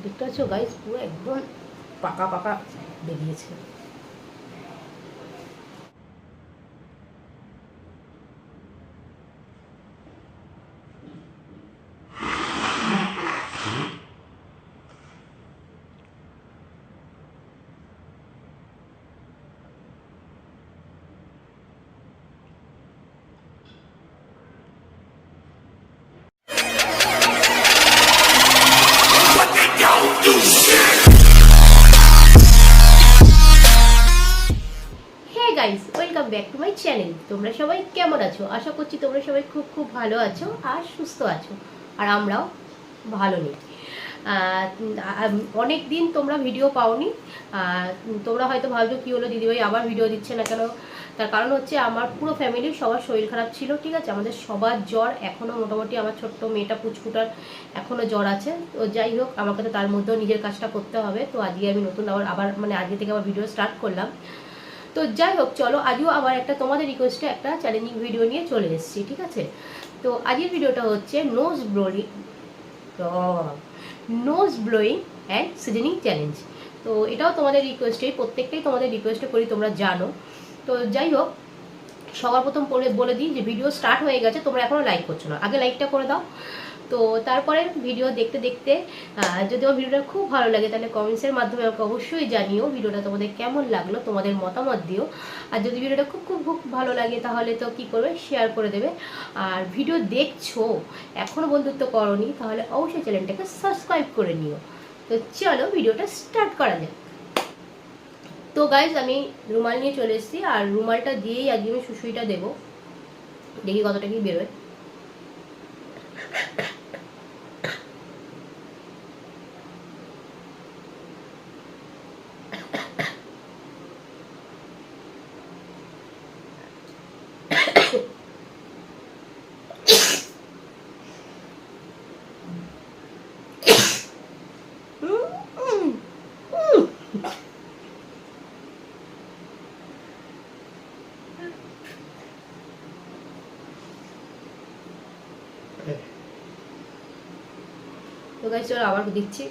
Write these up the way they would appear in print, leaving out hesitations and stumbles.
দেখতে পাচ্ছ গাইস, পুরো একদম পাকা পাকা বেরিয়েছে। Guys, welcome back to my channel. তোমরা সবাই কেমন আছো? আশা করছি তোমরা সবাই খুব খুব ভালো আছো আর সুস্থ আছো, আর আমরাও ভালো নেই। অনেক দিন তোমরা ভিডিও পাওনি। তোমরা হয়তো ভাবছো কী হলো দিদিভাই আবার ভিডিও দিচ্ছে না কেন। তার কারণ হচ্ছে আমার পুরো ফ্যামিলির সবার শরীর খারাপ ছিল, ঠিক আছে। আমাদের সবার জ্বর এখনও, মোটামুটি আমার ছোট্ট মেয়েটা পুচকুটার এখনও জ্বর আছে। তো যাই হোক, আমাকে তো তার মধ্যেও নিজের কাজটা করতে হবে। তো আজকে আমি নতুন আবার মানে আজকে থেকে আবার ভিডিও স্টার্ট করলাম। তো যাই হোক, চলো আজও আবার একটা তোমাদের রিকোয়েস্টে একটা চ্যালেঞ্জিং ভিডিও নিয়ে চলে এসেছি, ঠিক আছে। তো আজকের ভিডিওটা হচ্ছে nose blowing and seasoning challenge. তো এটাও তোমাদের রিকোয়েস্টে, প্রত্যেকটাই তোমাদের রিকোয়েস্টে করি, তোমরা জানো। তো যাই হোক, সবার প্রথম বলে দিই যে ভিডিও স্টার্ট হয়ে গেছে, তোমরা এখনও লাইক করছো না, আগে লাইকটা করে দাও। তো তারপরে ভিডিও দেখতে দেখতে যদি আমার ভিডিওটা খুব ভালো লাগে তাহলে কমেন্টসের মাধ্যমে আমাকে অবশ্যই জানিও ভিডিওটা তোমাদের কেমন লাগলো, তোমাদের মতামত দিও। আর যদি ভিডিওটা খুব খুব খুব ভালো লাগে তাহলে তো কী করবে, শেয়ার করে দেবে। আর ভিডিও দেখছো এখনও বন্ধুত্ব করোনি তাহলে অবশ্যই চ্যানেলটাকে সাবস্ক্রাইব করে নিও। তো চলো ভিডিওটা স্টার্ট করা যাক। তো গাইজ, আমি রুমাল নিয়ে চলে এসেছি, আর রুমালটা দিয়েই আজকে আমি সুসুইটা দেবো, দেখি কতটা কি বেরোয়। তো গাইজ চলো আবার দিচ্ছি।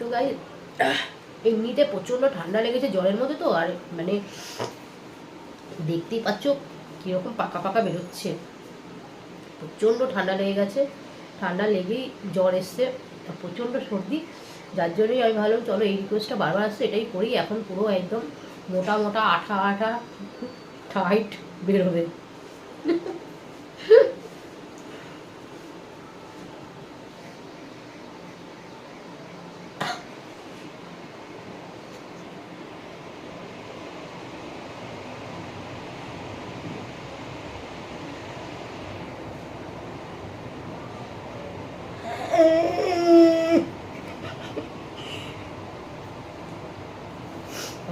তো গাই, এমনিতে প্রচণ্ড ঠান্ডা লেগেছে জ্বরের মধ্যে, তো আর মানে দেখতেই পাচ্ছ কীরকম পাকা পাকা বেরোচ্ছে। প্রচণ্ড ঠান্ডা লেগে গেছে, ঠান্ডা লেগেই জ্বর এসছে, প্রচণ্ড সর্দি। যার জন্যই আমি ভাবলাম চলো এই রিকোয়েস্টটা বারবার আসছে, এটাই করি। এখন পুরো একদম মোটা মোটা আঠা আঠা টাইট বেরোবে।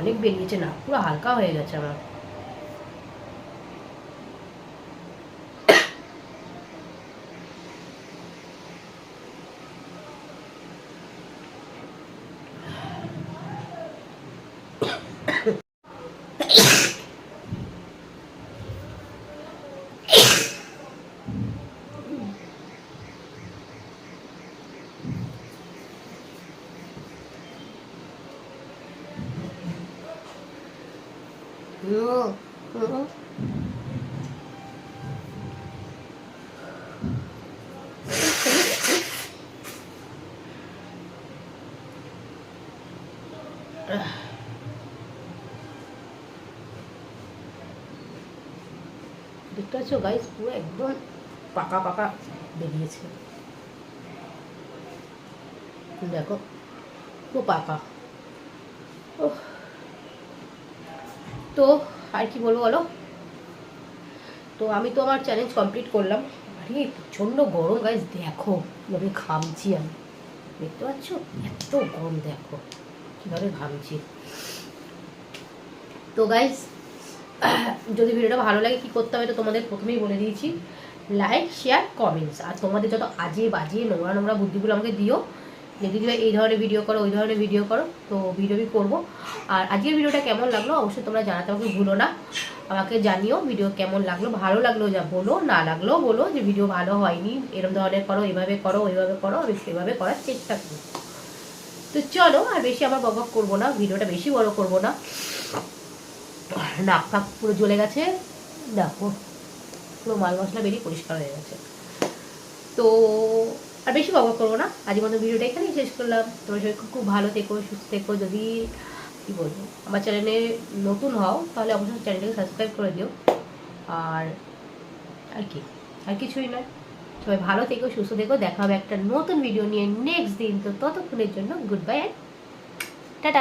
অনেক বেরিয়েছে না, পুরো হালকা হয়ে গেছে আমার। দেখতে পাচ্ছ গাইস, পুরো একদম পাকা পাকা বেরিয়েছে, দেখো পুরো পাকা। তো আর কি বলবো বলো। তো আমি তো আমার চ্যালেঞ্জ কমপ্লিট করলাম। আরে প্রচণ্ড গরম গাইস, দেখো কীভাবে ঘামছি আমি, দেখতে পাচ্ছ এত গরম, দেখো কীভাবে ঘামছি। তো গাইস যদি ভিডিওটা ভালো লাগে কী করতে হবে তো তোমাদের প্রথমেই বলে দিয়েছি, লাইক শেয়ার কমেন্টস। আর তোমাদের যত আজে বাজে নোংরা নোংরা বুদ্ধিগুলো আমাকে দিও, দিদিভাই এই ধরনের ভিডিও করো, ওই ধরনের ভিডিও করো, তো ভিডিও করবো। আর আজকের ভিডিওটা কেমন লাগলো অবশ্যই তোমরা জানাতে আমাকে ভুলো না, আমাকে জানিও ভিডিও কেমন লাগলো। ভালো লাগলো যা বলো, না লাগলেও বলো যে ভিডিও ভালো হয়নি, এরকম ধরনের করো, এইভাবে করো, ওইভাবে করো, আমি সেভাবে করার চেষ্টা করবো। তো চলো আর বেশি আমার বকবক করবো না, ভিডিওটা বেশি বড় করবো না। নাক ফাক পুরো জ্বলে গেছে, দেখো পুরো মাল মশলা বেরিয়ে পরিষ্কার হয়ে গেছে। তো আর বেশি বকবক করবো না, আজকের মতো ভিডিওটা এখানেই শেষ করলাম। তোমার সবাই খুব ভালো থেকো, সুস্থ থেকো। যদি কী বলবো, আমার চ্যানেলে নতুন হও তাহলে অবশ্যই চ্যানেলটাকে সাবস্ক্রাইব করে দিও। আর আর কি, আর কিছুই নয়। সবাই ভালো থেকো, সুস্থ থেকো। দেখা হবে একটা নতুন ভিডিও নিয়ে নেক্সট দিন। তো ততক্ষণের জন্য গুড বাই অ্যান্ড টাটা।